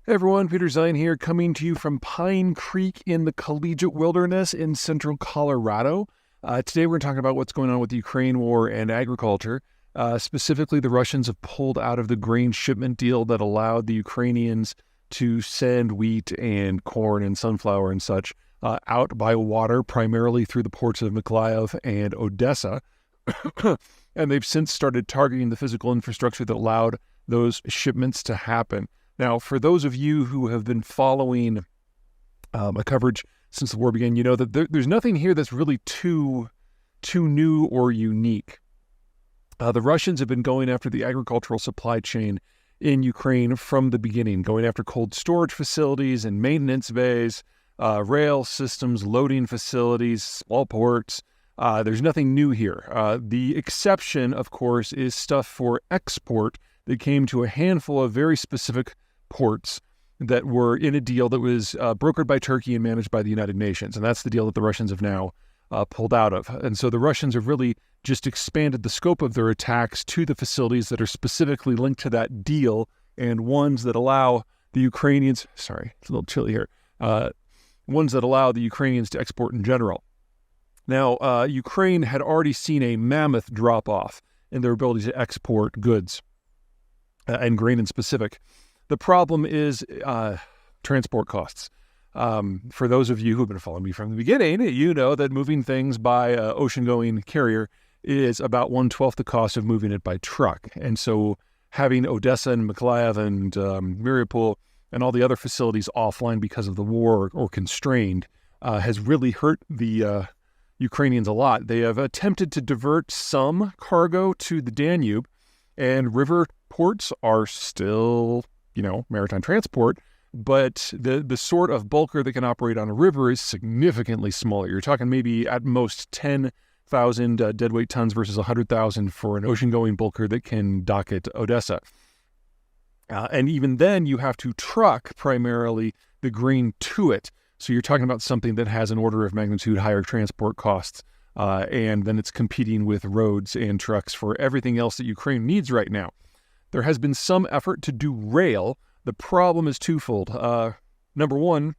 Hey everyone, Peter Zeihan here, coming to you from Pine Creek in the collegiate wilderness in central Colorado. Today we're talking about what's going on with the Ukraine war and agriculture. Specifically, the Russians have pulled out of the grain shipment deal that allowed the Ukrainians to send wheat and corn and sunflower and such out by water, primarily through the ports of Mykolaiv and Odessa. And they've since started targeting the physical infrastructure that allowed those shipments to happen. Now, for those of you who have been following my coverage since the war began, you know that there's nothing here that's really too new or unique. The Russians have been going after the agricultural supply chain in Ukraine from the beginning, going after cold storage facilities and maintenance bays, rail systems, loading facilities, small ports. There's nothing new here. The exception, of course, is stuff for export that came to a handful of very specific ports that were in a deal that was brokered by Turkey and managed by the United Nations. And that's the deal that the Russians have now pulled out of. And so the Russians have really just expanded the scope of their attacks to the facilities that are specifically linked to that deal and ones that allow the Ukrainians, sorry, it's a little chilly here, ones that allow the Ukrainians to export in general. Now, Ukraine had already seen a mammoth drop-off in their ability to export goods and grain in specific. The problem is transport costs. For those of you who've been following me from the beginning, you know that moving things by ocean-going carrier is about 1/12 the cost of moving it by truck. And so having Odessa and Mykolaiv and Mariupol and all the other facilities offline because of the war or constrained has really hurt the Ukrainians a lot. They have attempted to divert some cargo to the Danube, and river ports are still, maritime transport, but the sort of bulker that can operate on a river is significantly smaller. You're talking maybe at most 10,000 deadweight tons versus 100,000 for an ocean-going bulker that can dock at Odessa. And even then, you have to truck primarily the grain to it. So you're talking about something that has an order of magnitude higher transport costs, and then it's competing with roads and trucks for everything else that Ukraine needs right now. There has been some effort to do rail. The problem is twofold. Number one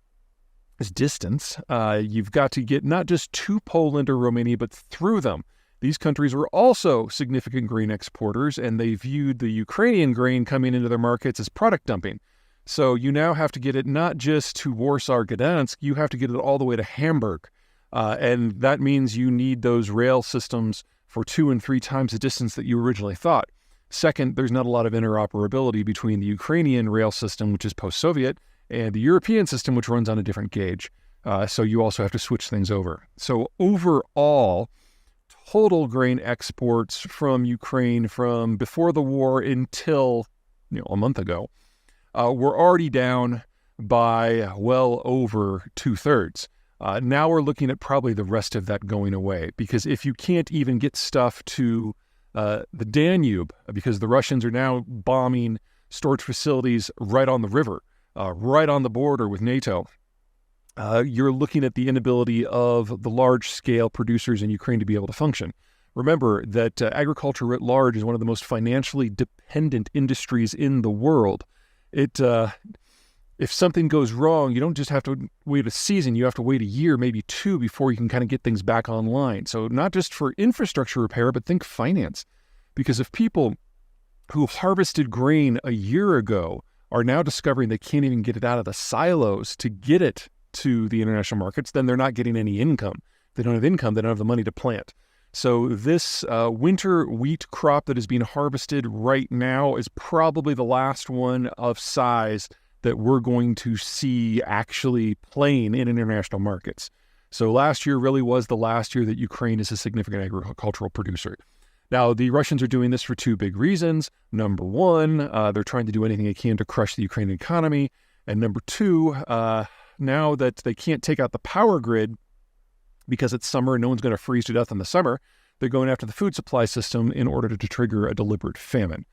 is distance. You've got to get not just to Poland or Romania, but through them. These countries were also significant grain exporters, and they viewed the Ukrainian grain coming into their markets as product dumping. So you now have to get it not just to Warsaw or Gdansk, you have to get it all the way to Hamburg. And that means you need those rail systems for 2 and 3 times the distance that you originally thought. Second, there's not a lot of interoperability between the Ukrainian rail system, which is post-Soviet, and the European system, which runs on a different gauge. So you also have to switch things over. So overall, total grain exports from Ukraine from before the war until a month ago were already down by well over 2/3. Now we're looking at probably the rest of that going away, because if you can't even get stuff to the Danube, because the Russians are now bombing storage facilities right on the river, right on the border with NATO, you're looking at the inability of the large-scale producers in Ukraine to be able to function. Remember that agriculture writ large is one of the most financially dependent industries in the world. If something goes wrong, you don't just have to wait a season, you have to wait a year, maybe 2, before you can kind of get things back online. So not just for infrastructure repair, but think finance. Because if people who harvested grain a year ago are now discovering they can't even get it out of the silos to get it to the international markets, then they're not getting any income. If they don't have income, they don't have the money to plant. So this winter wheat crop that is being harvested right now is probably the last one of size that we're going to see actually playing in international markets. So last year really was the last year that Ukraine is a significant agricultural producer. Now, the Russians are doing this for 2 big reasons. Number one, they're trying to do anything they can to crush the Ukrainian economy. And number 2, now that they can't take out the power grid because it's summer and no one's going to freeze to death in the summer, they're going after the food supply system in order to trigger a deliberate famine.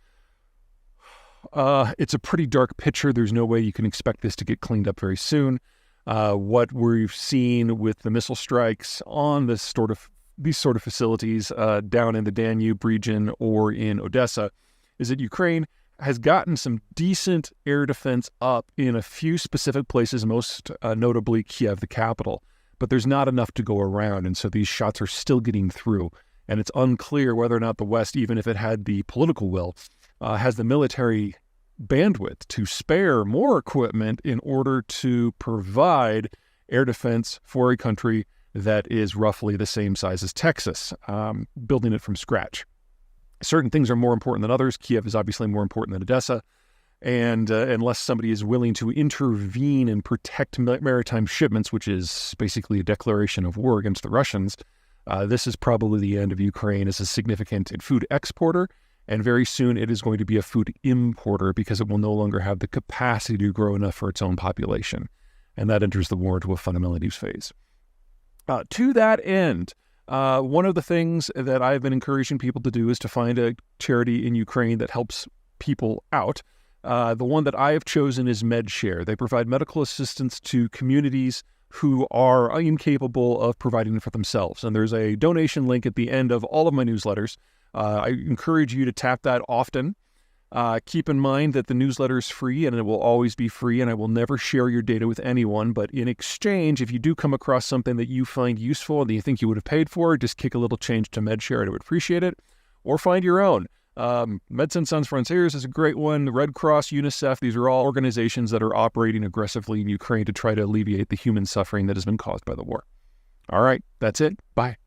It's a pretty dark picture. There's no way you can expect this to get cleaned up very soon. What we've seen with the missile strikes on these sort of facilities down in the Danube region or in Odessa is that Ukraine has gotten some decent air defense up in a few specific places, most notably Kiev, the capital. But there's not enough to go around, and so these shots are still getting through. And it's unclear whether or not the West, even if it had the political will, has the military bandwidth to spare more equipment in order to provide air defense for a country that is roughly the same size as Texas, building it from scratch. Certain things are more important than others. Kiev is obviously more important than Odessa. And unless somebody is willing to intervene and protect maritime shipments, which is basically a declaration of war against the Russians, this is probably the end of Ukraine as a significant food exporter. And very soon it is going to be a food importer because it will no longer have the capacity to grow enough for its own population. And that enters the war into a fundamentally new phase. To that end, one of the things that I've been encouraging people to do is to find a charity in Ukraine that helps people out. The one that I have chosen is MedShare. They provide medical assistance to communities who are incapable of providing it for themselves. And there's a donation link at the end of all of my newsletters. I encourage you to tap that often. Keep in mind that the newsletter is free and it will always be free, and I will never share your data with anyone. But in exchange, if you do come across something that you find useful and that you think you would have paid for, just kick a little change to MedShare and I would appreciate it. Or find your own. Médecins Sans Frontières is a great one. The Red Cross, UNICEF, these are all organizations that are operating aggressively in Ukraine to try to alleviate the human suffering that has been caused by the war. All right, that's it. Bye.